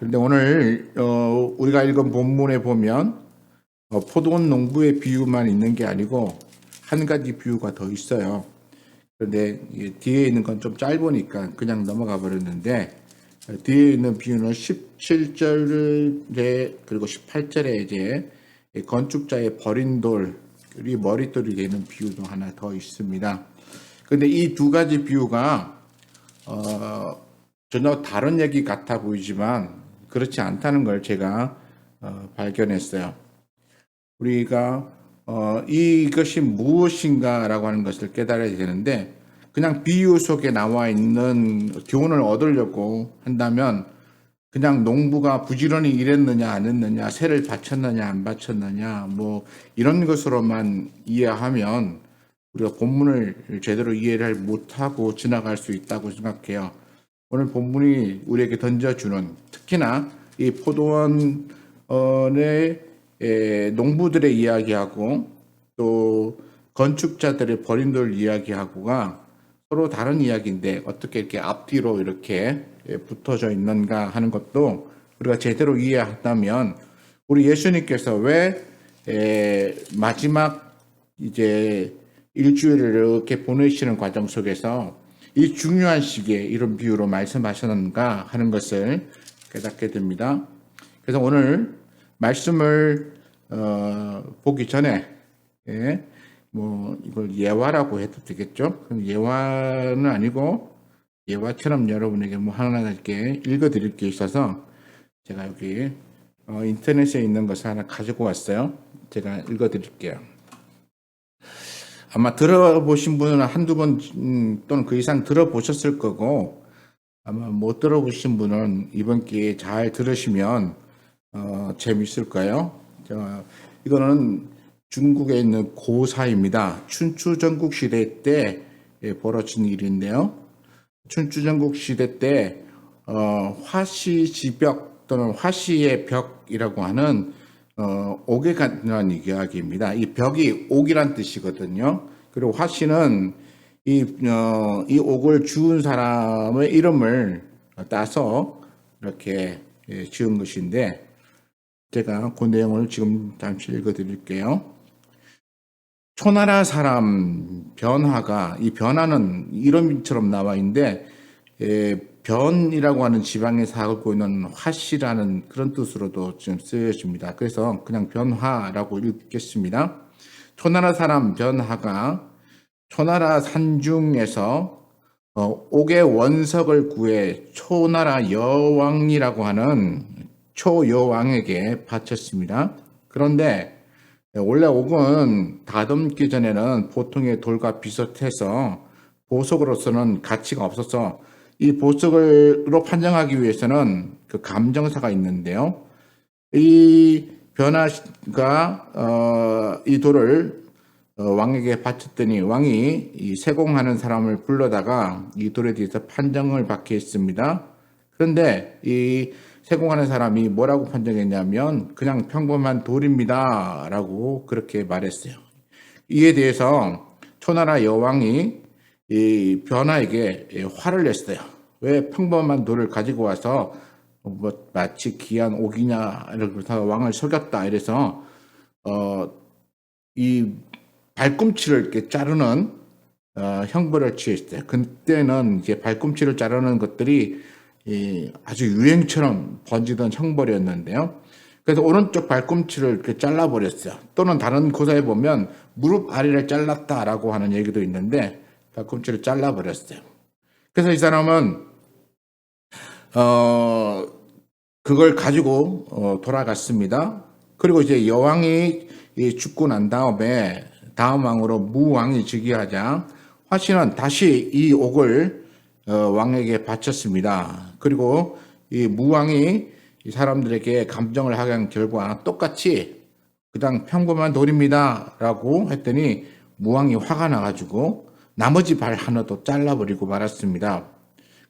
그런데 오늘 우리가 읽은 본문에 보면 포도원 농부의 비유만 있는 게 아니고 한 가지 비유가 더 있어요. 그런데 뒤에 있는 건 좀 짧으니까 그냥 넘어가 버렸는데, 뒤에 있는 비유는 17절에 그리고 18절에 이제 건축자의 버린 돌이 머릿돌이 되는 비유도 하나 더 있습니다. 그런데 이 두 가지 비유가 전혀 다른 얘기 같아 보이지만 그렇지 않다는 걸 제가 발견했어요. 우리가 이것이 무엇인가라고 하는 것을 깨달아야 되는데, 그냥 비유 속에 나와 있는 교훈을 얻으려고 한다면 그냥 농부가 부지런히 일했느냐 안 했느냐, 새를 바쳤느냐 안 바쳤느냐, 뭐 이런 것으로만 이해하면 우리가 본문을 제대로 이해를 못하고 지나갈 수 있다고 생각해요. 오늘 본문이 우리에게 던져주는, 특히나 이 포도원의 농부들의 이야기하고 또 건축자들의 버린 돌 이야기하고가 서로 다른 이야기인데 어떻게 이렇게 앞뒤로 이렇게 붙어져 있는가 하는 것도 우리가 제대로 이해한다면, 우리 예수님께서 왜 마지막 이제 일주일을 이렇게 보내시는 과정 속에서 이 중요한 시기에 이런 비유로 말씀하셨는가 하는 것을 깨닫게 됩니다. 그래서 오늘 말씀을 보기 전에 뭐 이걸 예화라고 해도 되겠죠? 예화는 아니고 예화처럼 여러분에게 뭐 하나 이렇게 읽어드릴 게 있어서 제가 여기 인터넷에 있는 것을 하나 가지고 왔어요. 제가 읽어드릴게요. 아마 들어보신 분은 한두 번 또는 그 이상 들어보셨을 거고, 아마 못 들어보신 분은 이번 기회에 잘 들으시면 재밌을 거예요. 이거는 중국에 있는 고사입니다. 춘추전국 시대 때 벌어진 일인데요. 춘추전국 시대 때 화시지벽 또는 화시의 벽이라고 하는 옥에 관한 이야기입니다. 이 벽이 옥이란 뜻이거든요. 그리고 화시는 이 옥을 지은 사람의 이름을 따서 이렇게 지은 것인데, 제가 그 내용을 지금 잠시 읽어드릴게요. 초나라 사람 변화가, 이 변화는 이름처럼 나와 있는데 변이라고 하는 지방에 살고 있는 화씨라는 그런 뜻으로도 지금 쓰여집니다. 그래서 그냥 변화라고 읽겠습니다. 초나라 사람 변화가 초나라 산중에서 옥의 원석을 구해 초나라 여왕이라고 하는 초여왕에게 바쳤습니다. 그런데 원래 옥은 다듬기 전에는 보통의 돌과 비슷해서 보석으로서는 가치가 없어서 이 보석으로 판정하기 위해서는 그 감정사가 있는데요. 이 변화가 이 돌을 왕에게 바쳤더니 왕이 이 세공하는 사람을 불러다가 이 돌에 대해서 판정을 받게 했습니다. 그런데 이 세공하는 사람이 뭐라고 판정했냐면 그냥 평범한 돌입니다 라고 그렇게 말했어요. 이에 대해서 초나라 여왕이 이 변화에게 화를 냈어요. 왜 평범한 돌을 가지고 와서 뭐 마치 귀한 옥이냐 이러면서 왕을 속였다. 이래서 이 발꿈치를 이렇게 자르는 형벌을 취했어요. 그때는 이제 발꿈치를 자르는 것들이 아주 유행처럼 번지던 형벌이었는데요. 그래서 오른쪽 발꿈치를 이렇게 잘라버렸어요. 또는 다른 고사에 보면 무릎 아래를 잘랐다라고 하는 얘기도 있는데 발꿈치를 잘라버렸어요. 그래서 이 사람은 그걸 가지고 돌아갔습니다. 그리고 이제 여왕이 죽고 난 다음에 다음 왕으로 무왕이 즉위하자 화씨는 다시 이 옥을 왕에게 바쳤습니다. 그리고 이 무왕이 이 사람들에게 감정을 하게 한 결과 똑같이 그냥 평범한 돌입니다 라고 했더니 무왕이 화가 나가지고 나머지 발 하나도 잘라버리고 말았습니다.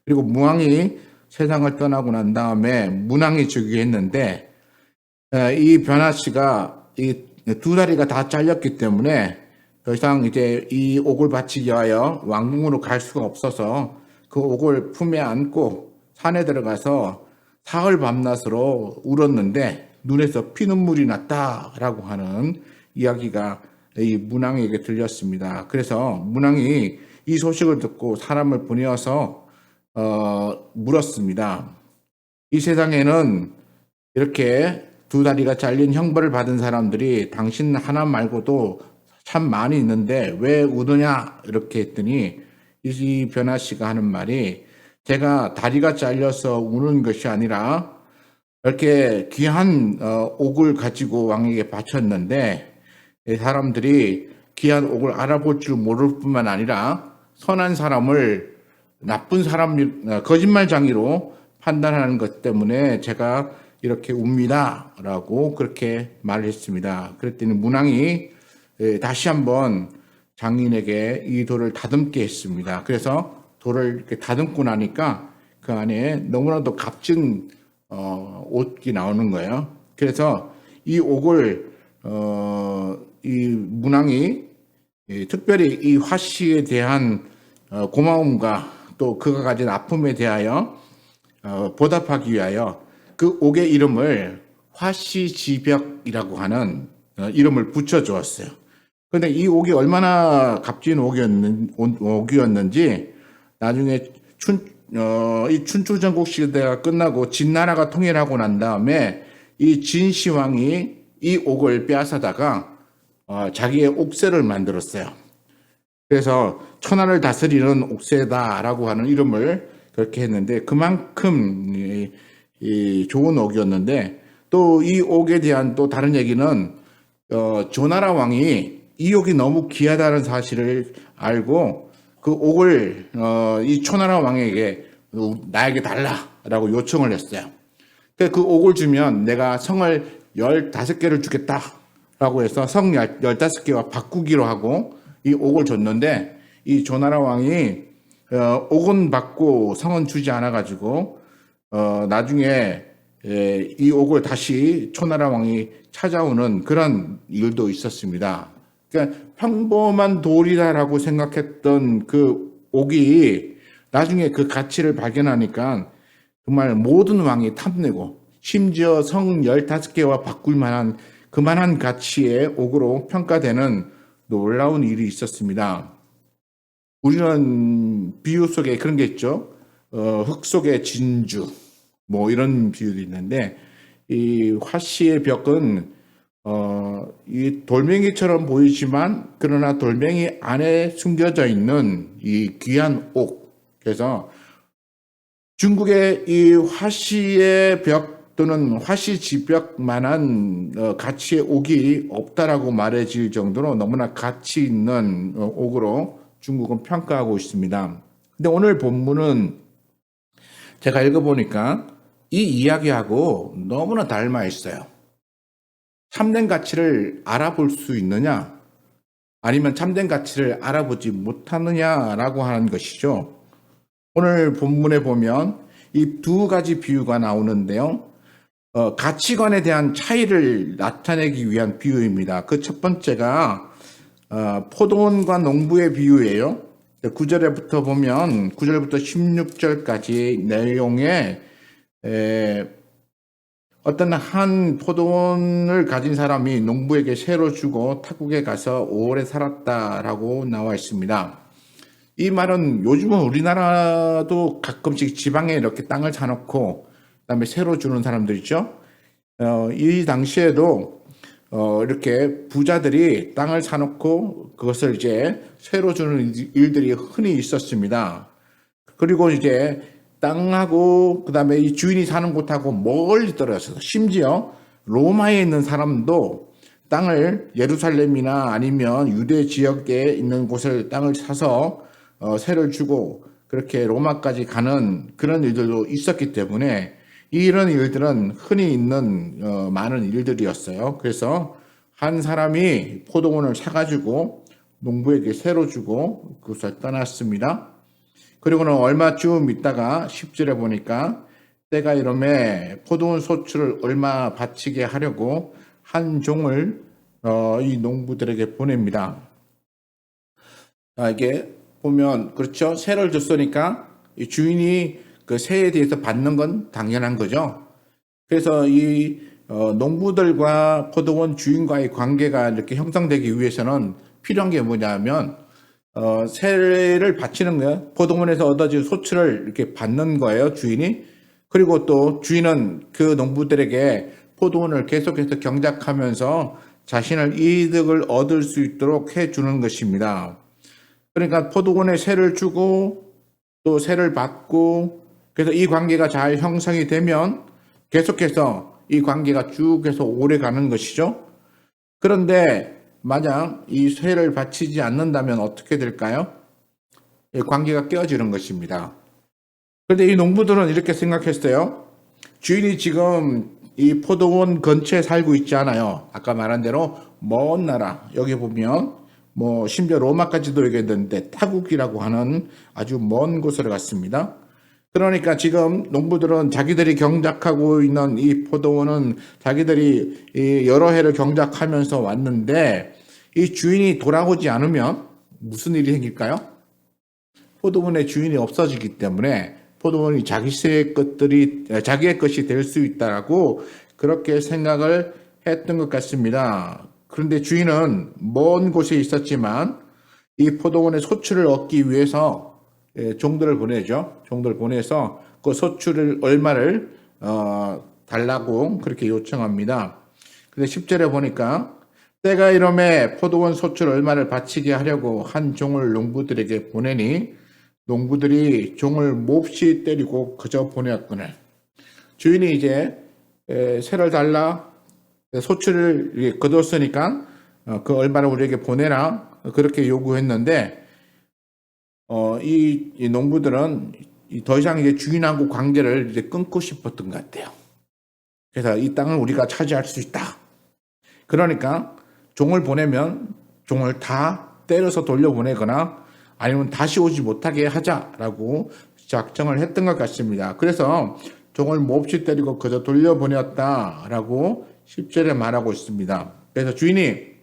그리고 무왕이 세상을 떠나고 난 다음에 문왕이 즉위했는데 이 변화씨가 이 두 다리가 다 잘렸기 때문에 더 이상 이제 이 옥을 바치기 위하여 왕궁으로 갈 수가 없어서 그 옥을 품에 안고 산에 들어가서 사흘 밤낮으로 울었는데 눈에서 피눈물이 났다라고 하는 이야기가 이 문왕에게 들렸습니다. 그래서 문왕이 이 소식을 듣고 사람을 보내어서 물었습니다. 이 세상에는 이렇게 두 다리가 잘린 형벌을 받은 사람들이 당신 하나 말고도 참 많이 있는데 왜 우느냐 이렇게 했더니 이 변화 씨가 하는 말이 제가 다리가 잘려서 우는 것이 아니라 이렇게 귀한 옥을 가지고 왕에게 바쳤는데 사람들이 귀한 옥을 알아볼 줄 모를 뿐만 아니라 선한 사람을 나쁜 사람, 거짓말장이로 판단하는 것 때문에 제가 이렇게 웁니다. 라고 그렇게 말을 했습니다. 그랬더니 문왕이 다시 한번 장인에게 이 돌을 다듬게 했습니다. 그래서 돌을 이렇게 다듬고 나니까 그 안에 너무나도 값진 옷이 나오는 거예요. 그래서 이 옥을 이 문왕이 특별히 이 화씨에 대한 고마움과 또 그가 가진 아픔에 대하여 보답하기 위하여 그 옥의 이름을 화씨지벽이라고 하는 이름을 붙여주었어요. 그런데 이 옥이 얼마나 값진 옥이었는지 나중에 이 춘추전국 시대가 끝나고 진나라가 통일하고 난 다음에 이 진시황이 이 옥을 빼앗아다가 자기의 옥새를 만들었어요. 그래서 천하를 다스리는 옥새다라고 하는 이름을 그렇게 했는데 그만큼 이 좋은 옥이었는데 또 이 옥에 대한 또 다른 얘기는 조나라 왕이 이 옥이 너무 귀하다는 사실을 알고 그 옥을 이 초나라 왕에게 나에게 달라라고 요청을 했어요. 그 옥을 주면 내가 성을 15개를 주겠다라고 해서 성 15개와 바꾸기로 하고 이 옥을 줬는데 이 조나라 왕이 옥은 받고 성은 주지 않아 가지고 나중에 이 옥을 다시 초나라 왕이 찾아오는 그런 일도 있었습니다. 그러니까 평범한 돌이다라고 생각했던 그 옥이 나중에 그 가치를 발견하니까 정말 모든 왕이 탐내고 심지어 성 15개와 바꿀 만한 그만한 가치의 옥으로 평가되는 놀라운 일이 있었습니다. 우리는 비유 속에 그런 게 있죠. 흙 속의 진주 뭐 이런 비유도 있는데 이 화씨의 벽은 이 돌멩이처럼 보이지만 그러나 돌멩이 안에 숨겨져 있는 이 귀한 옥. 그래서 중국의 이 화씨의 벽 또는 화씨 지벽만한 가치의 옥이 없다라고 말해질 정도로 너무나 가치 있는 옥으로 중국은 평가하고 있습니다. 근데 오늘 본문은 제가 읽어보니까 이 이야기하고 너무나 닮아 있어요. 참된 가치를 알아볼 수 있느냐? 아니면 참된 가치를 알아보지 못하느냐라고 하는 것이죠. 오늘 본문에 보면 이 두 가지 비유가 나오는데요. 가치관에 대한 차이를 나타내기 위한 비유입니다. 그 첫 번째가 포도원과 농부의 비유예요. 9절부터 보면 9절부터 16절까지 내용에 어떤 한 포도원을 가진 사람이 농부에게 새로 주고 타국에 가서 오래 살았다라고 나와 있습니다. 이 말은 요즘은 우리나라도 가끔씩 지방에 이렇게 땅을 사놓고 그다음에 새로 주는 사람들 있죠. 이 당시에도 이렇게 부자들이 땅을 사놓고 그것을 이제 새로 주는 일들이 흔히 있었습니다. 그리고 이제 땅하고 그다음에 이 주인이 사는 곳하고 멀리 떨어져서 심지어 로마에 있는 사람도 땅을 예루살렘이나 아니면 유대 지역에 있는 곳을 땅을 사서 세를 주고 그렇게 로마까지 가는 그런 일들도 있었기 때문에 이런 일들은 흔히 있는 많은 일들이었어요. 그래서 한 사람이 포도원을 사가지고 농부에게 새로 주고 그것을 떠났습니다. 그리고는 얼마쯤 있다가 10절에 보니까 때가 이름에 포도원 소출을 얼마 바치게 하려고 한 종을 이 농부들에게 보냅니다. 이게 보면 그렇죠. 새를 줬으니까 이 주인이 그 세에 대해서 받는 건 당연한 거죠. 그래서 이 농부들과 포도원 주인과의 관계가 이렇게 형성되기 위해서는 필요한 게 뭐냐면 세를 바치는 거예요. 포도원에서 얻어진 소출을 이렇게 받는 거예요, 주인이. 그리고 또 주인은 그 농부들에게 포도원을 계속해서 경작하면서 자신을 이득을 얻을 수 있도록 해주는 것입니다. 그러니까 포도원에 세를 주고 또 세를 받고, 그래서 이 관계가 잘 형성이 되면 계속해서 이 관계가 쭉 해서 오래 가는 것이죠. 그런데 만약 이 세를 바치지 않는다면 어떻게 될까요? 이 관계가 깨어지는 것입니다. 그런데 이 농부들은 이렇게 생각했어요. 주인이 지금 이 포도원 근처에 살고 있지 않아요. 아까 말한 대로 먼 나라, 여기 보면 뭐 심지어 로마까지도 얘기했는데 타국이라고 하는 아주 먼 곳으로 갔습니다. 그러니까 지금 농부들은 자기들이 경작하고 있는 이 포도원은 자기들이 여러 해를 경작하면서 왔는데 이 주인이 돌아오지 않으면 무슨 일이 생길까요? 포도원의 주인이 없어지기 때문에 포도원이 자기의 것이 될 수 있다라고 그렇게 생각을 했던 것 같습니다. 그런데 주인은 먼 곳에 있었지만 이 포도원의 소출을 얻기 위해서 종들을 보내죠. 종들을 보내서 그 소출을 얼마를 달라고 그렇게 요청합니다. 근데 10절에 보니까 때가 이름에 포도원 소출 얼마를 바치게 하려고 한 종을 농부들에게 보내니 농부들이 종을 몹시 때리고 그저 보내었거늘. 주인이 이제 세를 달라 소출을 거뒀으니까 그 얼마를 우리에게 보내라 그렇게 요구했는데 이 농부들은 더 이상 이제 주인하고 관계를 이제 끊고 싶었던 것 같아요. 그래서 이 땅을 우리가 차지할 수 있다. 그러니까 종을 보내면 종을 다 때려서 돌려보내거나 아니면 다시 오지 못하게 하자라고 작정을 했던 것 같습니다. 그래서 종을 몹시 때리고 그저 돌려보냈다라고 10절에 말하고 있습니다. 그래서 주인이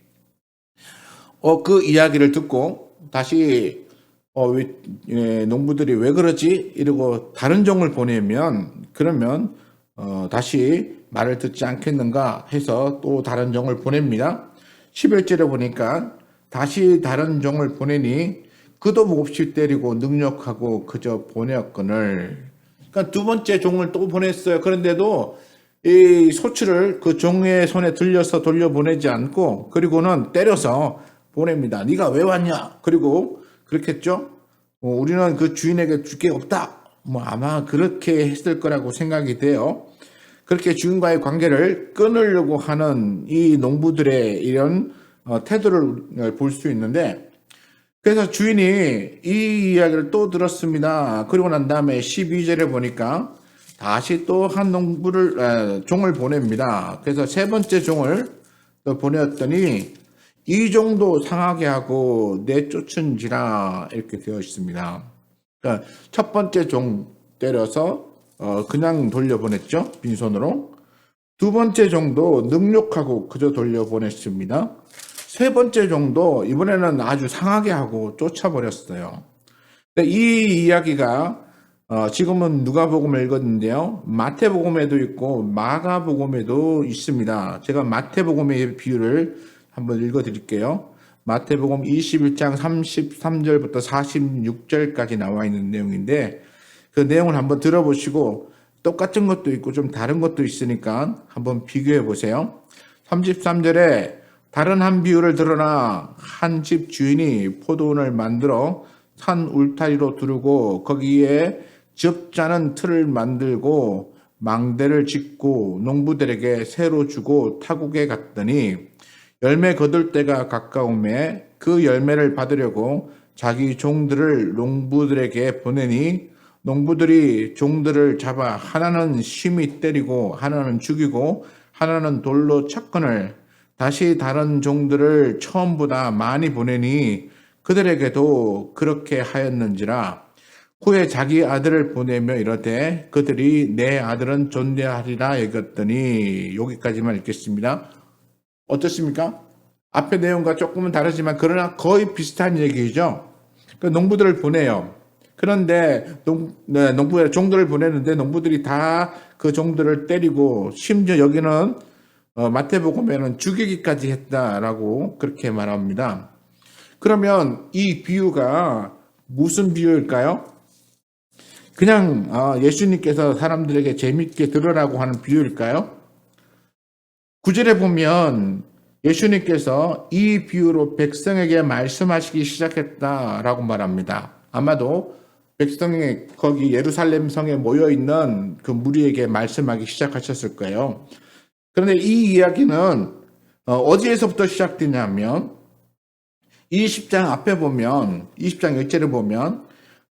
그 이야기를 듣고 다시 농부들이 왜 그러지? 이러고 다른 종을 보내면 그러면 다시 말을 듣지 않겠는가 해서 또 다른 종을 보냅니다. 11절에 보니까 다시 다른 종을 보내니 그도 몹시 때리고 능욕하고 그저 보내었거늘. 그러니까 두 번째 종을 또 보냈어요. 그런데도 이 소출을 그 종의 손에 들려서 돌려보내지 않고 그리고는 때려서 보냅니다. 네가 왜 왔냐? 그리고 그렇겠죠? 우리는 그 주인에게 줄 게 없다. 뭐 아마 그렇게 했을 거라고 생각이 돼요. 그렇게 주인과의 관계를 끊으려고 하는 이 농부들의 이런 태도를 볼 수 있는데, 그래서 주인이 이 이야기를 또 들었습니다. 그리고 난 다음에 12절에 보니까 다시 또 한 종을 보냅니다. 그래서 세 번째 종을 또 보내었더니 이 종도 상하게 하고 내쫓은지라 이렇게 되어 있습니다. 그러니까 첫 번째 종 때려서 그냥 돌려보냈죠. 빈손으로. 두 번째 종도 능욕하고 그저 돌려보냈습니다. 세 번째 종도 이번에는 아주 상하게 하고 쫓아버렸어요. 이 이야기가 지금은 누가복음을 읽었는데요. 마태복음에도 있고 마가복음에도 있습니다. 제가 마태복음의 비유를 한번 읽어드릴게요. 마태복음 21장 33절부터 46절까지 나와 있는 내용인데 그 내용을 한번 들어보시고 똑같은 것도 있고 좀 다른 것도 있으니까 한번 비교해 보세요. 33절에 다른 한 비유를 들으나 한 집 주인이 포도원을 만들어 산 울타리로 두르고 거기에 적잖은 틀을 만들고 망대를 짓고 농부들에게 새로 주고 타국에 갔더니 열매 거둘 때가 가까움에 그 열매를 받으려고 자기 종들을 농부들에게 보내니 농부들이 종들을 잡아 하나는 심히 때리고 하나는 죽이고 하나는 돌로 쳤거늘 다시 다른 종들을 처음보다 많이 보내니 그들에게도 그렇게 하였는지라. 후에 자기 아들을 보내며 이르되 그들이 내 아들은 존대하리라 여겼더니. 여기까지만 읽겠습니다. 어떻습니까? 앞의 내용과 조금은 다르지만 그러나 거의 비슷한 얘기죠. 농부들을 보내요. 그런데 농부에 종들을 보내는데 농부들이 다 그 종들을 때리고 심지어 여기는 마태복음에는 죽이기까지 했다라고 그렇게 말합니다. 그러면 이 비유가 무슨 비유일까요? 그냥 예수님께서 사람들에게 재밌게 들으라고 하는 비유일까요? 9절에 보면 예수님께서 이 비유로 백성에게 말씀하시기 시작했다라고 말합니다. 아마도 백성이 거기 예루살렘 성에 모여 있는 그 무리에게 말씀하기 시작하셨을 거예요. 그런데 이 이야기는 어디에서부터 시작되냐면 20장 앞에 보면 20장 1절을 보면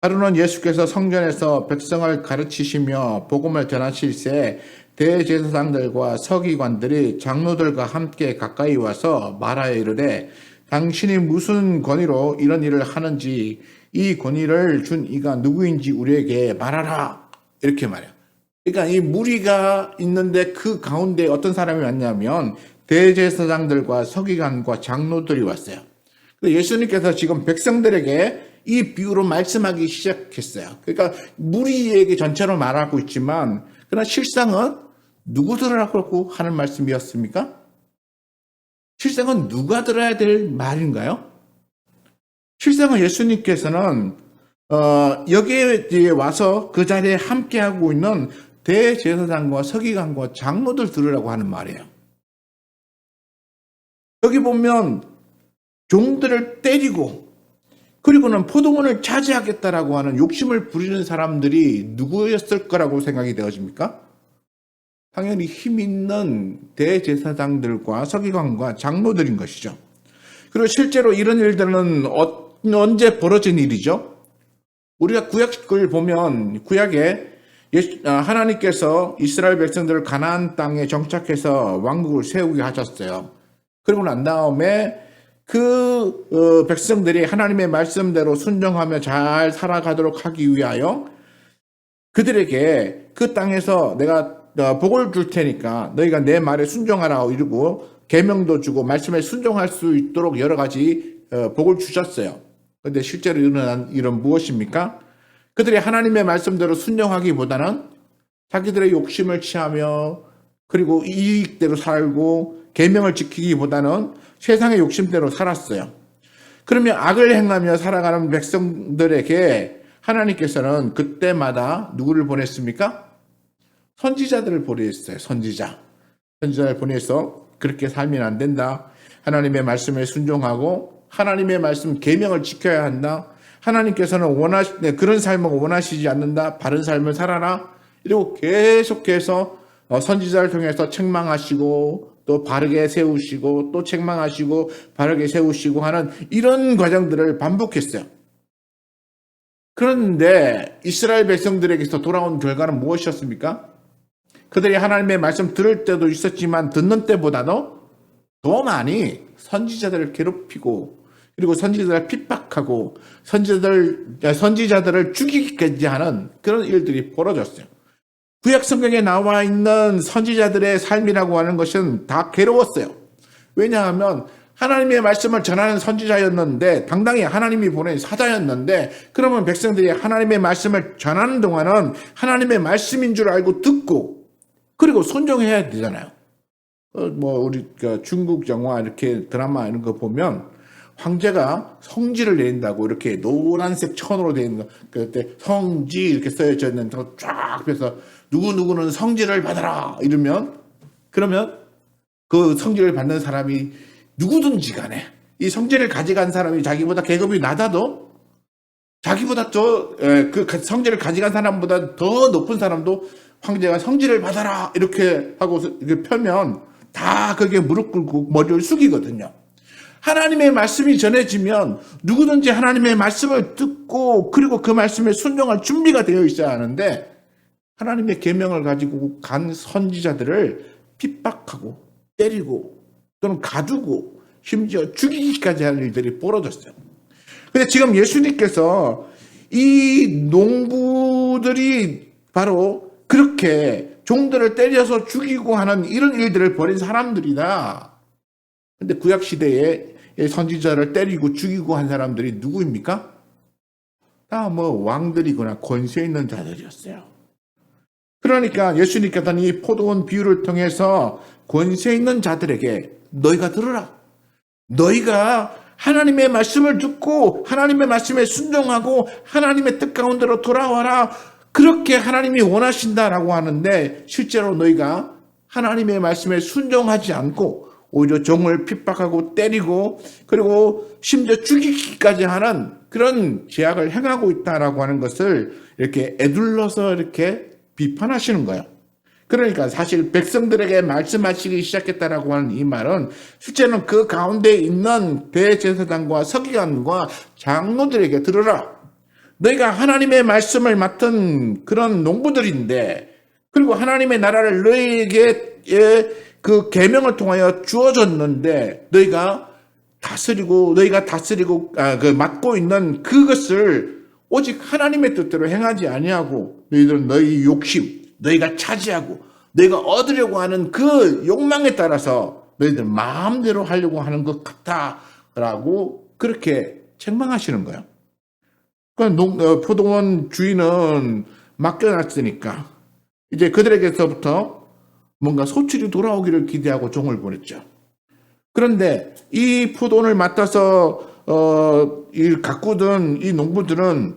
하루는 예수께서 성전에서 백성을 가르치시며 복음을 전하실새 대제사장들과 서기관들이 장로들과 함께 가까이 와서 말하여 이르되 당신이 무슨 권위로 이런 일을 하는지 이 권위를 준 이가 누구인지 우리에게 말하라 이렇게 말해요. 그러니까 이 무리가 있는데 그 가운데 어떤 사람이 왔냐면 대제사장들과 서기관과 장로들이 왔어요. 예수님께서 지금 백성들에게 이 비유로 말씀하기 시작했어요. 그러니까 무리에게 전체로 말하고 있지만 그러나 실상은 누구 들으라고 하는 말씀이었습니까? 실상은 누가 들어야 될 말인가요? 실상은 예수님께서는 여기에 와서 그 자리에 함께하고 있는 대제사장과 서기관과 장로들 들으라고 하는 말이에요. 여기 보면 종들을 때리고 그리고는 포도원을 차지하겠다라고 하는 욕심을 부리는 사람들이 누구였을 거라고 생각이 되어집니까? 당연히 힘 있는 대제사장들과 서기관과 장로들인 것이죠. 그리고 실제로 이런 일들은 언제 벌어진 일이죠? 우리가 구약을 보면 구약에 하나님께서 이스라엘 백성들을 가나안 땅에 정착해서 왕국을 세우게 하셨어요. 그리고 난 다음에 그 백성들이 하나님의 말씀대로 순종하며 잘 살아가도록 하기 위하여 그들에게 그 땅에서 내가 복을 줄 테니까 너희가 내 말에 순종하라 이러고 계명도 주고 말씀에 순종할 수 있도록 여러 가지 복을 주셨어요. 그런데 실제로 일어난 일은 무엇입니까? 그들이 하나님의 말씀대로 순종하기보다는 자기들의 욕심을 취하며 그리고 이익대로 살고 계명을 지키기보다는 세상의 욕심대로 살았어요. 그러면 악을 행하며 살아가는 백성들에게 하나님께서는 그때마다 누구를 보냈습니까? 선지자들을 보냈어요. 선지자를 보내서 그렇게 살면 안 된다. 하나님의 말씀에 순종하고 하나님의 말씀 계명을 지켜야 한다. 하나님께서는 그런 삶을 원하시지 않는다. 바른 삶을 살아라. 이러고 계속해서 선지자를 통해서 책망하시고 또 바르게 세우시고 또 책망하시고 바르게 세우시고 하는 이런 과정들을 반복했어요. 그런데 이스라엘 백성들에게서 돌아온 결과는 무엇이었습니까? 그들이 하나님의 말씀 들을 때도 있었지만 듣는 때보다도 더 많이 선지자들을 괴롭히고 그리고 선지자들을 핍박하고 선지자들을 죽이기까지 하는 그런 일들이 벌어졌어요. 구약 성경에 나와 있는 선지자들의 삶이라고 하는 것은 다 괴로웠어요. 왜냐하면 하나님의 말씀을 전하는 선지자였는데 당당히 하나님이 보낸 사자였는데 그러면 백성들이 하나님의 말씀을 전하는 동안은 하나님의 말씀인 줄 알고 듣고 그리고 순종해야 되잖아요. 우리 중국 영화 이렇게 드라마 이런 거 보면 황제가 성지를 내린다고 이렇게 노란색 천으로 되어 있는 거 그때 성지 이렇게 써져 있는 거 쫙 펴서 누구누구는 성지를 받아라 이러면 그러면 그 성지를 받는 사람이 누구든지 간에 이 성지를 가져간 사람이 자기보다 계급이 낮아도 자기보다 그 성지를 가져간 사람보다 더 높은 사람도 황제가 성지를 받아라 이렇게 하고 이렇게 펴면 다 거기에 무릎 꿇고 머리를 숙이거든요. 하나님의 말씀이 전해지면 누구든지 하나님의 말씀을 듣고 그리고 그 말씀에 순종할 준비가 되어 있어야 하는데 하나님의 계명을 가지고 간 선지자들을 핍박하고 때리고 또는 가두고 심지어 죽이기까지 하는 일들이 벌어졌어요. 근데 지금 예수님께서 이 농부들이 바로 그렇게 종들을 때려서 죽이고 하는 이런 일들을 벌인 사람들이다. 근데 구약 시대에 선지자를 때리고 죽이고 한 사람들이 누구입니까? 다 뭐 왕들이거나 권세 있는 자들이었어요. 그러니까 예수님께서는 이 포도원 비유를 통해서 권세 있는 자들에게 너희가 들으라. 너희가 하나님의 말씀을 듣고 하나님의 말씀에 순종하고 하나님의 뜻 가운데로 돌아와라. 그렇게 하나님이 원하신다라고 하는데 실제로 너희가 하나님의 말씀에 순종하지 않고 오히려 종을 핍박하고 때리고 그리고 심지어 죽이기까지 하는 그런 죄악을 행하고 있다라고 하는 것을 이렇게 에둘러서 이렇게 비판하시는 거예요. 그러니까 사실 백성들에게 말씀하시기 시작했다라고 하는 이 말은 실제는 그 가운데 있는 대제사장과 서기관과 장로들에게 들으라. 너희가 하나님의 말씀을 맡은 그런 농부들인데 그리고 하나님의 나라를 너희에게 그 계명을 통하여 주어졌는데 너희가 다스리고 맡고 있는 그것을 오직 하나님의 뜻대로 행하지 아니하고 너희들은 너희 욕심, 너희가 차지하고 너희가 얻으려고 하는 그 욕망에 따라서 너희들 마음대로 하려고 하는 것 같다라고 그렇게 책망하시는 거예요. 포도원 주인은 맡겨놨으니까 이제 그들에게서부터 뭔가 소출이 돌아오기를 기대하고 종을 보냈죠. 그런데 이 포도원을 맡아서 가꾸던 이 농부들은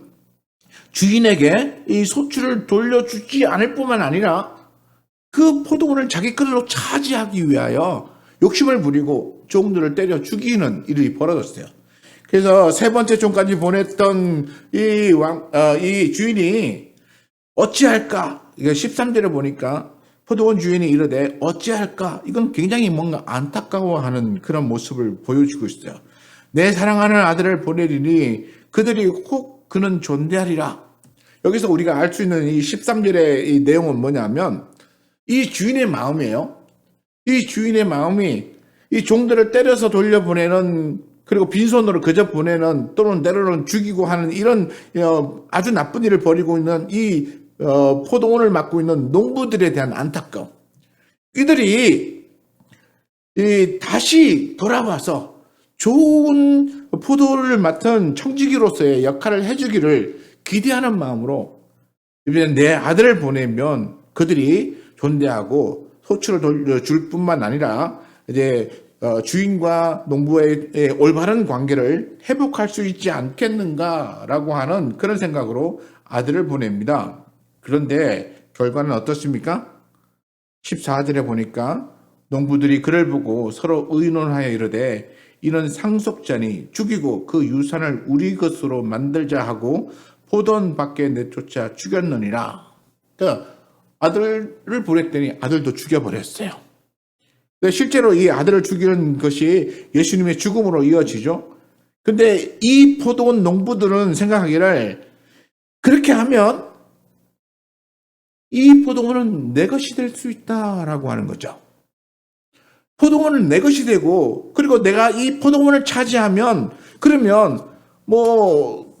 주인에게 이 소출을 돌려주지 않을 뿐만 아니라 그 포도원을 자기 것으로 차지하기 위하여 욕심을 부리고 종들을 때려 죽이는 일이 벌어졌어요. 그래서 세 번째 종까지 보냈던 이 주인이 어찌할까? 이거 13절에 보니까 포도원 주인이 이르되 어찌할까? 이건 굉장히 뭔가 안타까워하는 그런 모습을 보여주고 있어요. 내 사랑하는 아들을 보내리니 그들이 혹 그는 존대하리라. 여기서 우리가 알 수 있는 이 13절의 이 내용은 뭐냐면 이 주인의 마음이에요. 이 주인의 마음이 이 종들을 때려서 돌려보내는 그리고 빈손으로 그저 보내는 또는 때로는 죽이고 하는 이런 아주 나쁜 일을 벌이고 있는 이 포도원을 맡고 있는 농부들에 대한 안타까움. 이들이 다시 돌아와서 좋은 포도를 맡은 청지기로서의 역할을 해주기를 기대하는 마음으로 이제 내 아들을 보내면 그들이 존대하고 소출을 돌려줄 뿐만 아니라 이제 주인과 농부의 올바른 관계를 회복할 수 있지 않겠는가라고 하는 그런 생각으로 아들을 보냅니다. 그런데 결과는 어떻습니까? 14절에 보니까 농부들이 그를 보고 서로 의논하여 이르되 이는 상속자니 죽이고 그 유산을 우리 것으로 만들자 하고 포도원 밖에 내쫓아 죽였느니라. 그러니까 아들을 보냈더니 아들도 죽여버렸어요. 실제로 이 아들을 죽이는 것이 예수님의 죽음으로 이어지죠. 근데 이 포도원 농부들은 생각하기를 그렇게 하면 이 포도원은 내 것이 될 수 있다라고 하는 거죠. 포도원은 내 것이 되고 그리고 내가 이 포도원을 차지하면 그러면 뭐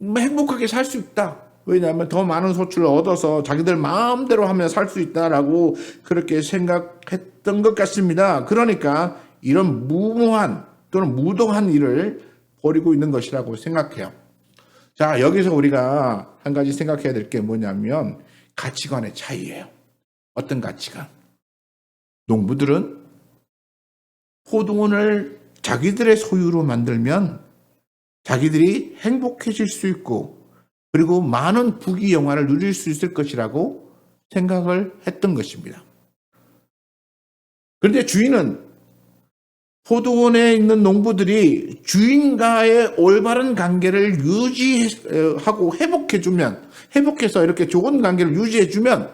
행복하게 살 수 있다. 왜냐하면 더 많은 소출을 얻어서 자기들 마음대로 하며 살 수 있다라고 그렇게 생각했던 것 같습니다. 그러니까 이런 무모한 또는 무도한 일을 벌이고 있는 것이라고 생각해요. 자, 여기서 우리가 한 가지 생각해야 될 게 뭐냐면 가치관의 차이예요. 어떤 가치관? 농부들은 포도원을 자기들의 소유로 만들면 자기들이 행복해질 수 있고 그리고 많은 부귀 영화를 누릴 수 있을 것이라고 생각을 했던 것입니다. 그런데 주인은 포도원에 있는 농부들이 주인과의 올바른 관계를 유지하고 회복해서 이렇게 좋은 관계를 유지해주면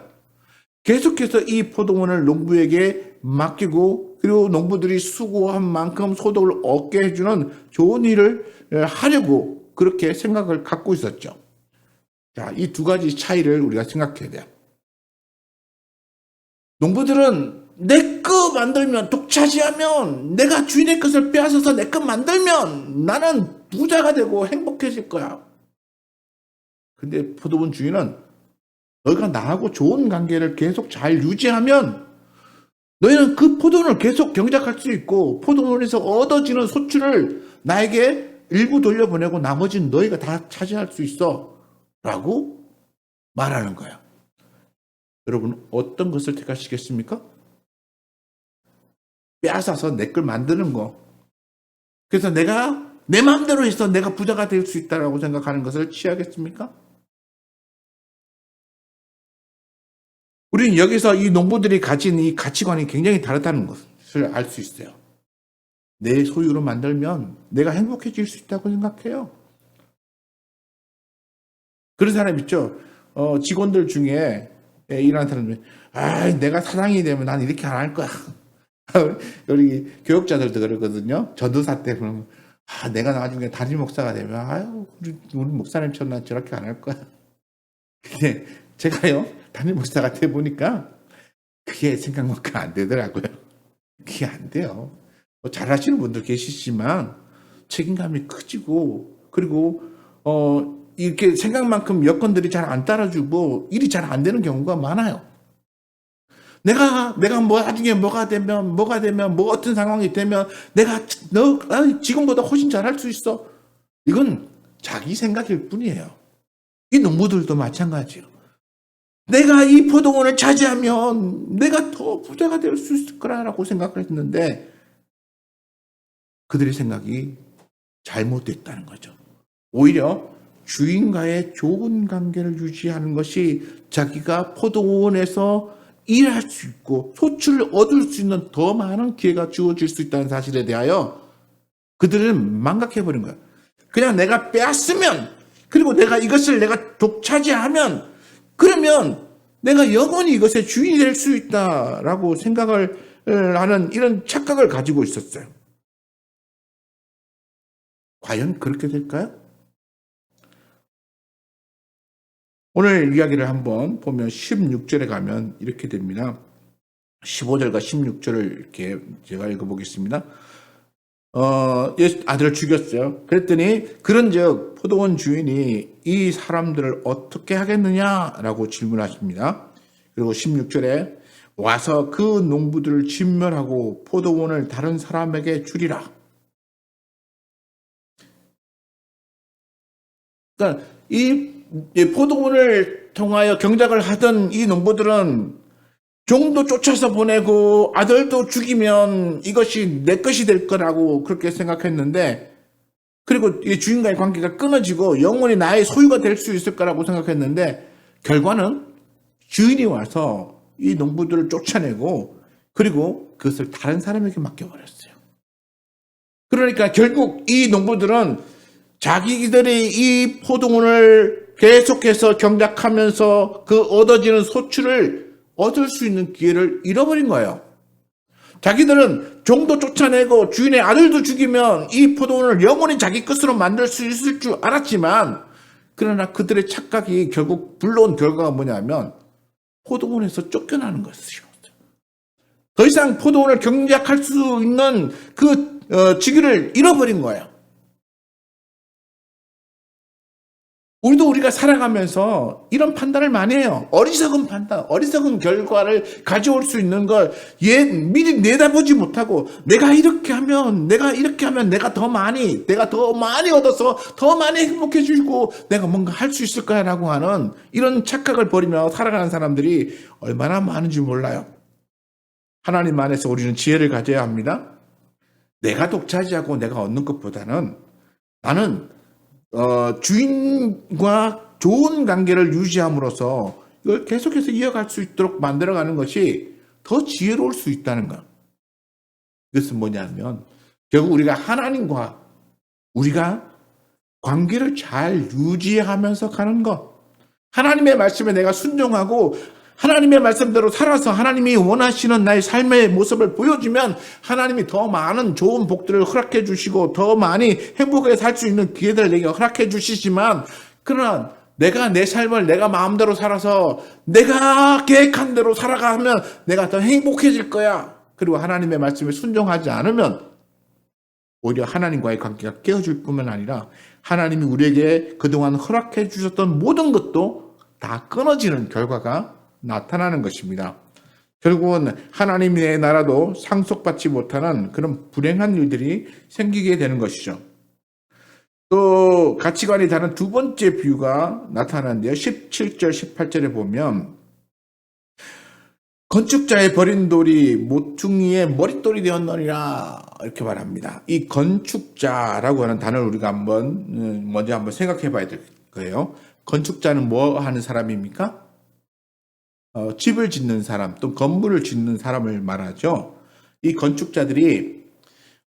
계속해서 이 포도원을 농부에게 맡기고 그리고 농부들이 수고한 만큼 소득을 얻게 해주는 좋은 일을 하려고 그렇게 생각을 갖고 있었죠. 자, 이 두 가지 차이를 우리가 생각해야 돼요. 농부들은 내 거 만들면 독차지하면 내가 주인의 것을 빼앗아서 내 것 만들면 나는 부자가 되고 행복해질 거야. 근데 포도원 주인은 너희가 나하고 좋은 관계를 계속 잘 유지하면 너희는 그 포도원을 계속 경작할 수 있고 포도원에서 얻어지는 소출을 나에게 일부 돌려보내고 나머지는 너희가 다 차지할 수 있어 라고 말하는 거예요. 여러분 어떤 것을 택하시겠습니까? 빼앗아서 내 걸 만드는 거. 그래서 내가 내 마음대로 해서 내가 부자가 될 수 있다라고 생각하는 것을 취하겠습니까? 우리는 여기서 이 농부들이 가진 이 가치관이 굉장히 다르다는 것을 알 수 있어요. 내 소유로 만들면 내가 행복해질 수 있다고 생각해요. 그런 사람 있죠. 직원들 중에 일하는 사람들, 내가 사장이 되면 난 이렇게 안 할 거야. 우리 교육자들도 그러거든요. 전도사 때 그러면, 내가 나중에 담임 목사가 되면, 우리 목사님처럼 난 저렇게 안 할 거야. 근데 제가요, 담임 목사가 돼 보니까 그게 생각만큼 안 되더라고요. 그게 안 돼요. 잘하시는 분들 계시지만 책임감이 커지고, 그리고 이렇게 생각만큼 여건들이 잘 안 따라주고 일이 잘 안 되는 경우가 많아요. 내가 뭐 나중에 뭐가 되면 뭐 어떤 상황이 되면 내가 지금보다 훨씬 잘할 수 있어. 이건 자기 생각일 뿐이에요. 이 농부들도 마찬가지예요. 내가 이 포도원을 차지하면 내가 더 부자가 될 수 있을 거라고 생각을 했는데 그들의 생각이 잘못됐다는 거죠. 오히려 주인과의 좋은 관계를 유지하는 것이 자기가 포도원에서 일할 수 있고 소출을 얻을 수 있는 더 많은 기회가 주어질 수 있다는 사실에 대하여 그들은 망각해버린 거예요. 그냥 내가 빼앗으면, 그리고 내가 이것을 내가 독차지하면, 그러면 내가 영원히 이것의 주인이 될 수 있다라고 생각을 하는 이런 착각을 가지고 있었어요. 과연 그렇게 될까요? 오늘 이야기를 한번 보면 16절에 가면 이렇게 됩니다. 15절과 16절을 이렇게 제가 읽어보겠습니다. 아들을 죽였어요. 그랬더니 그런즉 포도원 주인이 이 사람들을 어떻게 하겠느냐라고 질문하십니다. 그리고 16절에 와서 그 농부들을 진멸하고 포도원을 다른 사람에게 주리라. 그러니까 이 포도원을 통하여 경작을 하던 이 농부들은 종도 쫓아서 보내고 아들도 죽이면 이것이 내 것이 될 거라고 그렇게 생각했는데, 그리고 이 주인과의 관계가 끊어지고 영원히 나의 소유가 될 수 있을 거라고 생각했는데, 결과는 주인이 와서 이 농부들을 쫓아내고 그리고 그것을 다른 사람에게 맡겨버렸어요. 그러니까 결국 이 농부들은 자기들이 이 포도원을 계속해서 경작하면서 그 얻어지는 소출을 얻을 수 있는 기회를 잃어버린 거예요. 자기들은 종도 쫓아내고 주인의 아들도 죽이면 이 포도원을 영원히 자기 것으로 만들 수 있을 줄 알았지만, 그러나 그들의 착각이 결국 불러온 결과가 뭐냐면 포도원에서 쫓겨나는 것이었어요. 더 이상 포도원을 경작할 수 있는 그 직위를 잃어버린 거예요. 우리가 살아가면서 이런 판단을 많이 해요. 어리석은 판단, 어리석은 결과를 가져올 수 있는 걸 미리 내다보지 못하고 내가 이렇게 하면 내가 더 많이 얻어서 더 많이 행복해지고 내가 뭔가 할 수 있을 거야라고 하는 이런 착각을 버리며 살아가는 사람들이 얼마나 많은지 몰라요. 하나님 안에서 우리는 지혜를 가져야 합니다. 내가 독차지하고 내가 얻는 것보다는 나는 주인과 좋은 관계를 유지함으로써 이걸 계속해서 이어갈 수 있도록 만들어가는 것이 더 지혜로울 수 있다는 것. 이것은 뭐냐면 결국 우리가 하나님과 우리가 관계를 잘 유지하면서 가는 것. 하나님의 말씀에 내가 순종하고 하나님의 말씀대로 살아서 하나님이 원하시는 나의 삶의 모습을 보여주면 하나님이 더 많은 좋은 복들을 허락해 주시고 더 많이 행복하게 살 수 있는 기회들을 내게 허락해 주시지만, 그러나 내가 내 삶을 내가 마음대로 살아서 내가 계획한 대로 살아가면 내가 더 행복해질 거야. 그리고 하나님의 말씀에 순종하지 않으면 오히려 하나님과의 관계가 깨어질 뿐만 아니라 하나님이 우리에게 그동안 허락해 주셨던 모든 것도 다 끊어지는 결과가 나타나는 것입니다. 결국은 하나님의 나라도 상속받지 못하는 그런 불행한 일들이 생기게 되는 것이죠. 또 가치관이 다른 두 번째 비유가 나타나는데요. 17절, 18절에 보면 건축자의 버린 돌이 모퉁이의 머릿돌이 되었느니라 이렇게 말합니다. 이 건축자라고 하는 단어를 우리가 먼저 한번 생각해 봐야 될 거예요. 건축자는 뭐 하는 사람입니까? 집을 짓는 사람, 또 건물을 짓는 사람을 말하죠. 이 건축자들이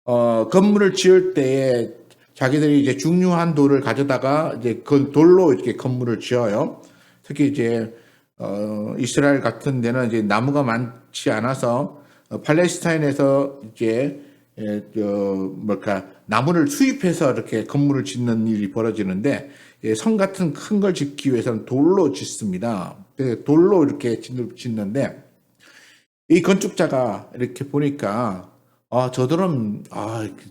건물을 지을 때에 자기들이 이제 중요한 돌을 가져다가 이제 그 돌로 이렇게 건물을 지어요. 특히 이제 이스라엘 같은 데는 이제 나무가 많지 않아서 팔레스타인에서 이제 나무를 수입해서 이렇게 건물을 짓는 일이 벌어지는데 성 같은 큰 걸 짓기 위해서는 돌로 짓습니다. 돌로 이렇게 짓는데 이 건축자가 이렇게 보니까 저들은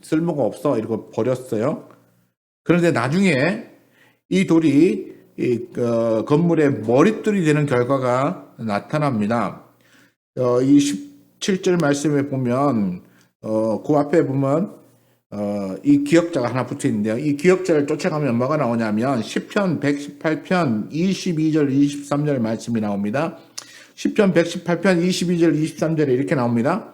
쓸모가 없어 이러고 버렸어요. 그런데 나중에 이 돌이 건물의 머릿돌이 되는 결과가 나타납니다. 이 17절 말씀에 보면 그 앞에 보면 이 기역자가 하나 붙어 있는데요. 이 기역자를 쫓아가면 뭐가 나오냐면 시편 118편 22절 23절 말씀이 나옵니다. 시편 118편 22절 23절에 이렇게 나옵니다.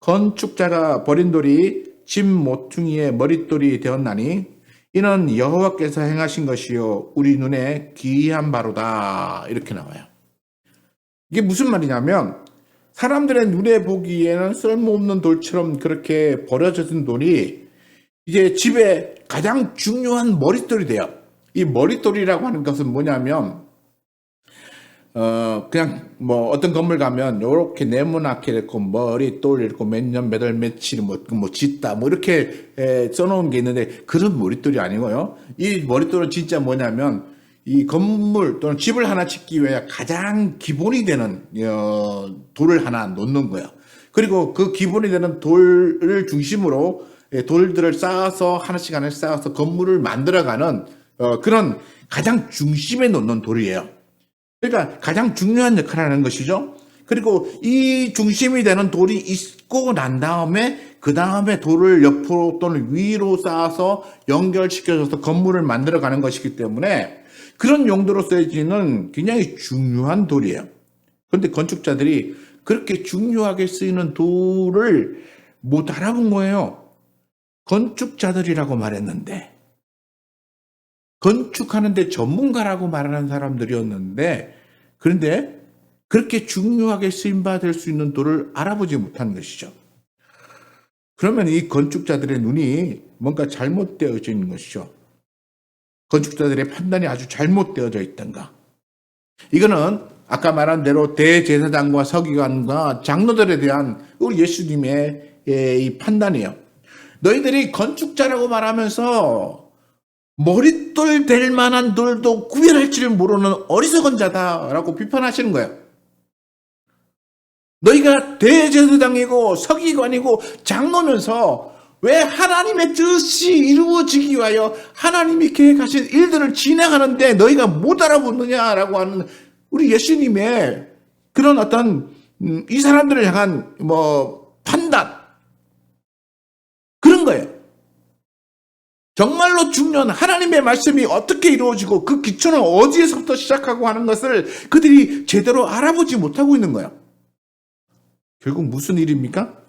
건축자가 버린 돌이 집 모퉁이의 머릿돌이 되었나니 이는 여호와께서 행하신 것이요 우리 눈에 기이한 바로다 이렇게 나와요. 이게 무슨 말이냐면 사람들의 눈에 보기에는 쓸모없는 돌처럼 그렇게 버려진 돌이 이제 집에 가장 중요한 머릿돌이 돼요. 이 머릿돌이라고 하는 것은 뭐냐면 그냥 뭐 어떤 건물 가면 요렇게 네모나게 이렇게 머릿돌 이렇게 몇 년 몇 월 며칠 뭐 짓다 뭐 이렇게 써놓은 게 있는데 그런 머릿돌이 아니고요. 이 머릿돌은 진짜 뭐냐면 이 건물 또는 집을 하나 짓기 위해 가장 기본이 되는 돌을 하나 놓는 거예요. 그리고 그 기본이 되는 돌을 중심으로 돌들을 쌓아서 하나씩 쌓아서 건물을 만들어가는 그런 가장 중심에 놓는 돌이에요. 그러니까 가장 중요한 역할을 하는 것이죠. 그리고 이 중심이 되는 돌이 있고 난 다음에 그 다음에 돌을 옆으로 또는 위로 쌓아서 연결시켜줘서 건물을 만들어가는 것이기 때문에 그런 용도로 쓰여지는 굉장히 중요한 돌이에요. 그런데 건축자들이 그렇게 중요하게 쓰이는 돌을 못 알아본 거예요. 건축자들이라고 말했는데 건축하는데 전문가라고 말하는 사람들이었는데 그런데 그렇게 중요하게 쓰임받을 수 있는 돌을 알아보지 못한 것이죠. 그러면 이 건축자들의 눈이 뭔가 잘못되어져 있는 것이죠. 건축자들의 판단이 아주 잘못되어져 있던가. 이거는 아까 말한 대로 대제사장과 서기관과 장로들에 대한 우리 예수님의 이 판단이에요. 너희들이 건축자라고 말하면서 머릿돌 될 만한 돌도 구별할 줄 모르는 어리석은 자다라고 비판하시는 거예요. 너희가 대제사장이고 서기관이고 장로면서 왜 하나님의 뜻이 이루어지기 위하여 하나님이 계획하신 일들을 진행하는데 너희가 못 알아보느냐라고 하는 우리 예수님의 그런 어떤 이 사람들을 향한 판단 그런 거예요. 정말로 중요한 하나님의 말씀이 어떻게 이루어지고 그 기초는 어디에서부터 시작하고 하는 것을 그들이 제대로 알아보지 못하고 있는 거예요. 결국 무슨 일입니까?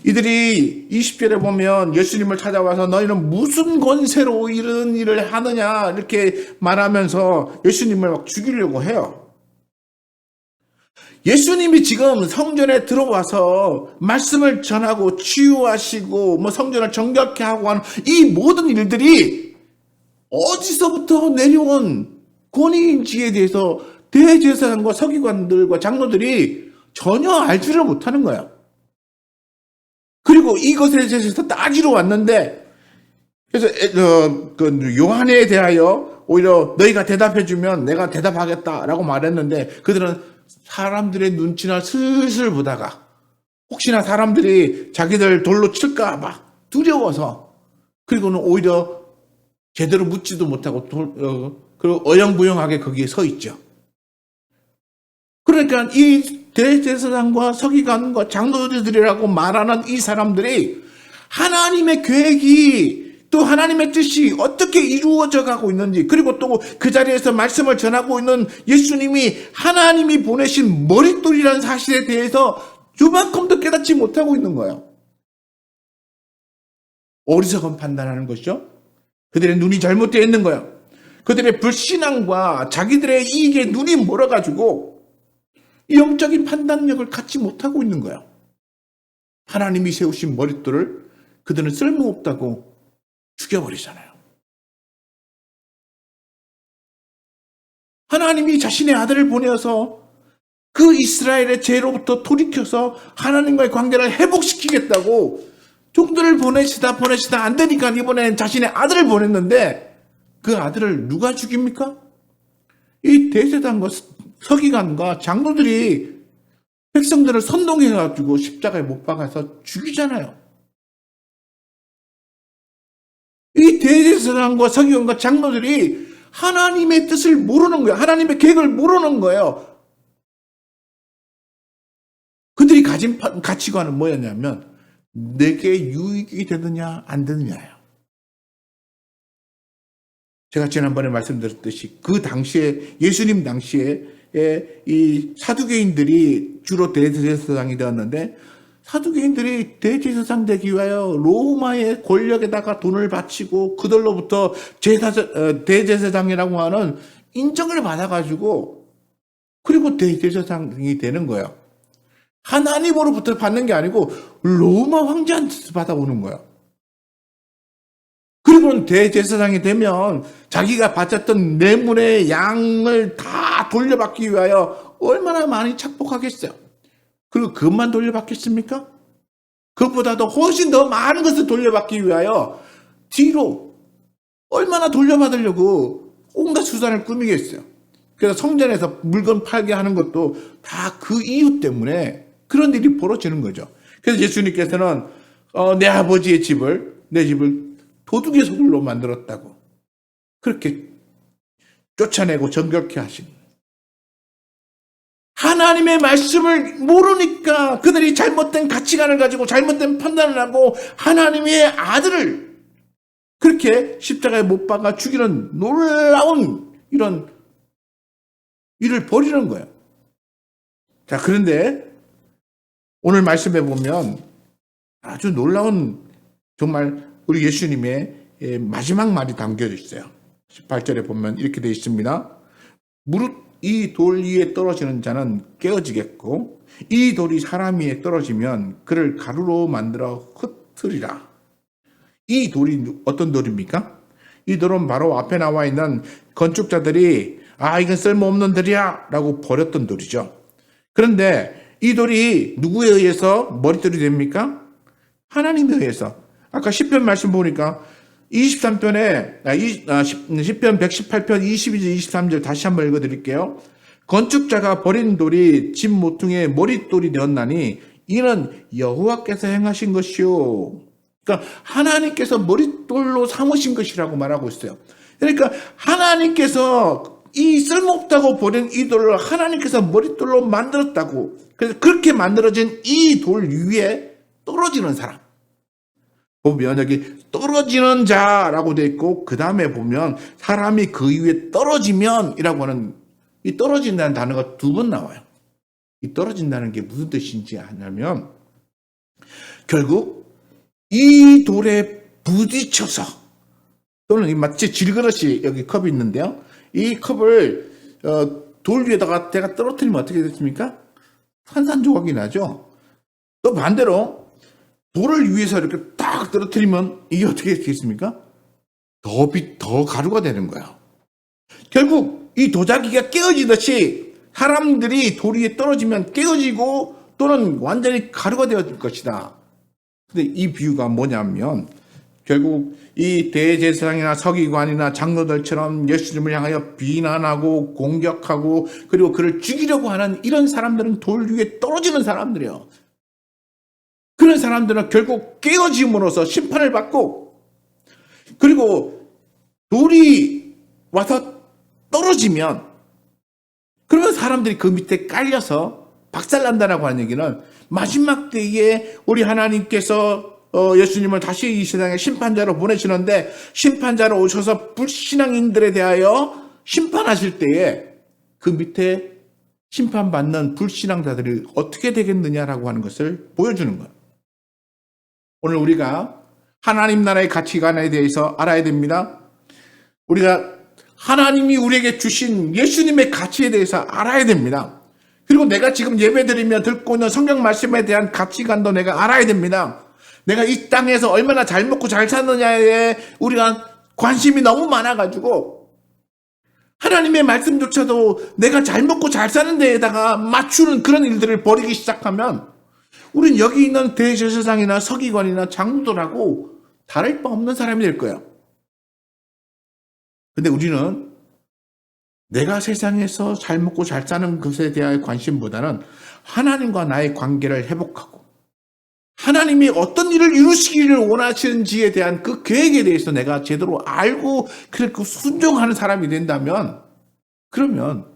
이들이 20절에 보면 예수님을 찾아와서 너희는 무슨 권세로 이런 일을 하느냐 이렇게 말하면서 예수님을 막 죽이려고 해요. 예수님이 지금 성전에 들어와서 말씀을 전하고 치유하시고 성전을 정결케 하고 하는 이 모든 일들이 어디서부터 내려온 권위인지에 대해서 대제사장과 서기관들과 장로들이 전혀 알지를 못하는 거예요. 그리고 이것에 대해서 따지러 왔는데 그래서 요한에 대하여 오히려 너희가 대답해주면 내가 대답하겠다라고 말했는데 그들은 사람들의 눈치나 슬슬 보다가 혹시나 사람들이 자기들 돌로 칠까 봐 두려워서 그리고는 오히려 제대로 묻지도 못하고 그리고 어영부영하게 거기에 서 있죠. 그러니까 이 대제사장과 서기관과 장로들이라고 말하는 이 사람들이 하나님의 계획이 또 하나님의 뜻이 어떻게 이루어져 가고 있는지, 그리고 또 그 자리에서 말씀을 전하고 있는 예수님이 하나님이 보내신 머릿돌이라는 사실에 대해서 요만큼도 깨닫지 못하고 있는 거예요. 어리석은 판단하는 것이죠. 그들의 눈이 잘못되어 있는 거예요. 그들의 불신앙과 자기들의 이익에 눈이 멀어가지고 영적인 판단력을 갖지 못하고 있는 거예요. 하나님이 세우신 머릿돌을 그들은 쓸모없다고 죽여버리잖아요. 하나님이 자신의 아들을 보내어서 그 이스라엘의 죄로부터 돌이켜서 하나님과의 관계를 회복시키겠다고 종들을 보내시다 안 되니까 이번엔 자신의 아들을 보냈는데, 그 아들을 누가 죽입니까? 이 대제사장과 서기관과 장로들이 백성들을 선동해가지고 십자가에 못 박아서 죽이잖아요. 이 대제사장과 서기관과 장로들이 하나님의 뜻을 모르는 거예요. 하나님의 계획을 모르는 거예요. 그들이 가진 가치관은 뭐였냐면 내게 유익이 되느냐 안 되느냐예요. 제가 지난번에 말씀드렸듯이 그 당시에, 예수님 당시에 이 사두개인들이 주로 대제사장이 되었는데, 사두개인들이 대제사장 되기 위하여 로마의 권력에다가 돈을 바치고 그들로부터 대제사장이라고 하는 인정을 받아가지고, 그리고 대제사장이 되는 거예요. 하나님으로부터 받는 게 아니고 로마 황제한테서 받아오는 거예요. 그리고 대제사장이 되면 자기가 바쳤던 뇌물의 양을 다 돌려받기 위하여 얼마나 많이 착복하겠어요. 그리고 그것만 돌려받겠습니까? 그것보다도 훨씬 더 많은 것을 돌려받기 위하여 뒤로 얼마나 돌려받으려고 온갖 수단을 꾸미겠어요. 그래서 성전에서 물건 팔게 하는 것도 다 그 이유 때문에 그런 일이 벌어지는 거죠. 그래서 예수님께서는 내 아버지의 집을, 내 집을 도둑의 소굴로 만들었다고 그렇게 쫓아내고 정결케 하신, 하나님의 말씀을 모르니까 그들이 잘못된 가치관을 가지고 잘못된 판단을 하고 하나님의 아들을 그렇게 십자가에 못 박아 죽이는 놀라운 이런 일을 벌이는 거예요. 자, 그런데 오늘 말씀해 보면 아주 놀라운, 정말 우리 예수님의 마지막 말이 담겨져 있어요. 18절에 보면 이렇게 되어 있습니다. 무릇 이 돌 위에 떨어지는 자는 깨어지겠고 이 돌이 사람 위에 떨어지면 그를 가루로 만들어 흩으리라. 이 돌이 어떤 돌입니까? 이 돌은 바로 앞에 나와 있는 건축자들이 이건 쓸모없는 돌이야 라고 버렸던 돌이죠. 그런데 이 돌이 누구에 의해서 머릿돌이 됩니까? 하나님에 의해서. 아까 시편 말씀 보니까 23편에 시편 118편 22절 23절 다시 한번 읽어드릴게요. 건축자가 버린 돌이 집 모퉁이의 머릿돌이 되었나니 이는 여호와께서 행하신 것이요. 그러니까 하나님께서 머릿돌로 삼으신 것이라고 말하고 있어요. 그러니까 하나님께서 이 쓸모없다고 버린 이 돌을 하나님께서 머릿돌로 만들었다고. 그래서 그렇게 만들어진 이 돌 위에 떨어지는 사람. 보면 여기 떨어지는 자라고 되어 있고 그 다음에 보면 사람이 그 위에 떨어지면 이라고 하는, 이 떨어진다는 단어가 두 번 나와요. 이 떨어진다는 게 무슨 뜻인지 아냐면 결국 이 돌에 부딪혀서, 또는 마치 질그릇이 여기 컵이 있는데요. 이 컵을 돌 위에다가 제가 떨어뜨리면 어떻게 됐습니까? 산산조각이 나죠. 또 반대로 돌을 위에서 이렇게 딱 떨어뜨리면 이게 어떻게 되겠습니까? 더 가루가 되는 거예요. 결국 이 도자기가 깨어지듯이 사람들이 돌 위에 떨어지면 깨어지고 또는 완전히 가루가 되어질 것이다. 근데 이 비유가 뭐냐면 결국 이 대제사장이나 서기관이나 장로들처럼 예수님을 향하여 비난하고 공격하고 그리고 그를 죽이려고 하는 이런 사람들은 돌 위에 떨어지는 사람들이에요. 그런 사람들은 결국 깨어짐으로써 심판을 받고, 그리고 돌이 와서 떨어지면 그러면 사람들이 그 밑에 깔려서 박살난다라고 하는 얘기는 마지막 때에 우리 하나님께서 예수님은 다시 이 세상에 심판자로 보내시는데 심판자로 오셔서 불신앙인들에 대하여 심판하실 때에 그 밑에 심판받는 불신앙자들이 어떻게 되겠느냐라고 하는 것을 보여주는 거예요. 오늘 우리가 하나님 나라의 가치관에 대해서 알아야 됩니다. 우리가 하나님이 우리에게 주신 예수님의 가치에 대해서 알아야 됩니다. 그리고 내가 지금 예배드리며 듣고 있는 성경 말씀에 대한 가치관도 내가 알아야 됩니다. 내가 이 땅에서 얼마나 잘 먹고 잘 사느냐에 우리가 관심이 너무 많아가지고 하나님의 말씀조차도 내가 잘 먹고 잘 사는 데에다가 맞추는 그런 일들을 벌이기 시작하면 우린 여기 있는 대제사장이나 서기관이나 장로들하고 다를 바 없는 사람이 될 거예요. 근데 우리는 내가 세상에서 잘 먹고 잘 사는 것에 대한 관심보다는 하나님과 나의 관계를 회복하고 하나님이 어떤 일을 이루시기를 원하시는지에 대한 그 계획에 대해서 내가 제대로 알고 그렇게 순종하는 사람이 된다면 그러면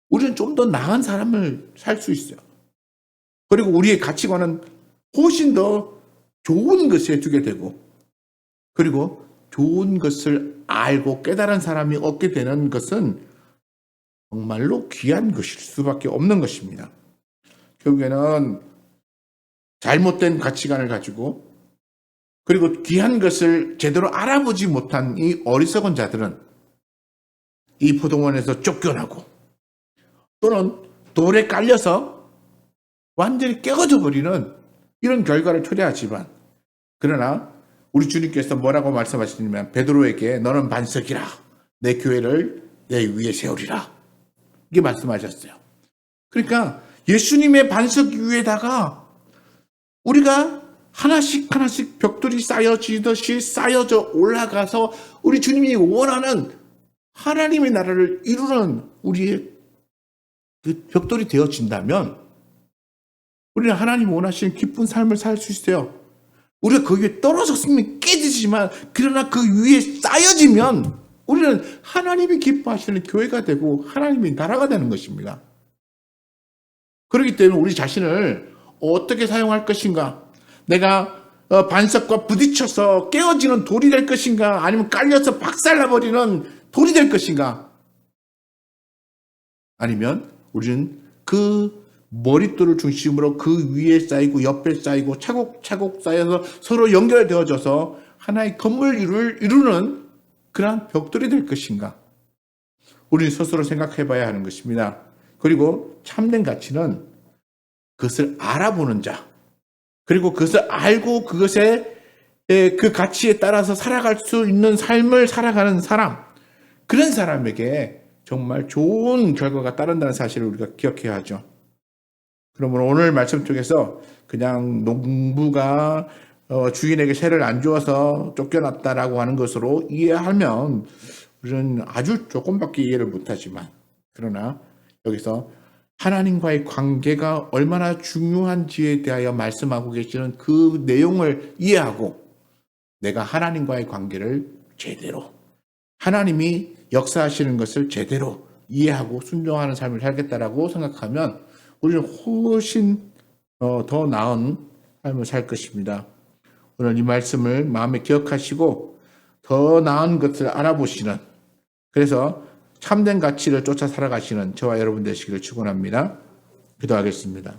우리는 좀 더 나은 삶을 살 수 있어요. 그리고 우리의 가치관은 훨씬 더 좋은 것에 두게 되고 그리고 좋은 것을 알고 깨달은 사람이 얻게 되는 것은 정말로 귀한 것일 수밖에 없는 것입니다. 결국에는 잘못된 가치관을 가지고 그리고 귀한 것을 제대로 알아보지 못한 이 어리석은 자들은 이 포도원에서 쫓겨나고 또는 돌에 깔려서 완전히 깨어져 버리는 이런 결과를 초래하지만 그러나 우리 주님께서 뭐라고 말씀하시냐면 베드로에게 너는 반석이라 내 교회를 내 위에 세우리라 이게 말씀하셨어요. 그러니까 예수님의 반석 위에다가 우리가 하나씩 벽돌이 쌓여지듯이 쌓여져 올라가서 우리 주님이 원하는 하나님의 나라를 이루는 우리의 그 벽돌이 되어진다면 우리는 하나님 원하시는 기쁜 삶을 살 수 있어요. 우리가 거기에 떨어졌으면 깨지지만 그러나 그 위에 쌓여지면 우리는 하나님이 기뻐하시는 교회가 되고 하나님의 나라가 되는 것입니다. 그렇기 때문에 우리 자신을 어떻게 사용할 것인가? 내가 반석과 부딪혀서 깨어지는 돌이 될 것인가? 아니면 깔려서 박살나버리는 돌이 될 것인가? 아니면 우리는 그 머릿돌을 중심으로 그 위에 쌓이고 옆에 쌓이고 차곡차곡 쌓여서 서로 연결되어져서 하나의 건물을 이루는 그러한 벽돌이 될 것인가? 우리는 스스로 생각해 봐야 하는 것입니다. 그리고 참된 가치는 그것을 알아보는 자, 그리고 그것을 알고 그것의 그 가치에 따라서 살아갈 수 있는 삶을 살아가는 사람, 그런 사람에게 정말 좋은 결과가 따른다는 사실을 우리가 기억해야 하죠. 그러면 오늘 말씀 쪽에서 그냥 농부가 주인에게 세를 안 주어서 쫓겨났다라고 하는 것으로 이해하면 우리는 아주 조금밖에 이해를 못하지만 그러나 여기서 하나님과의 관계가 얼마나 중요한지에 대하여 말씀하고 계시는 그 내용을 이해하고 내가 하나님과의 관계를 제대로 하나님이 역사하시는 것을 제대로 이해하고 순종하는 삶을 살겠다라고 생각하면 우리는 훨씬 더 나은 삶을 살 것입니다. 오늘 이 말씀을 마음에 기억하시고 더 나은 것을 알아보시는 그래서 참된 가치를 쫓아 살아가시는 저와 여러분 되시기를 축원합니다. 기도하겠습니다.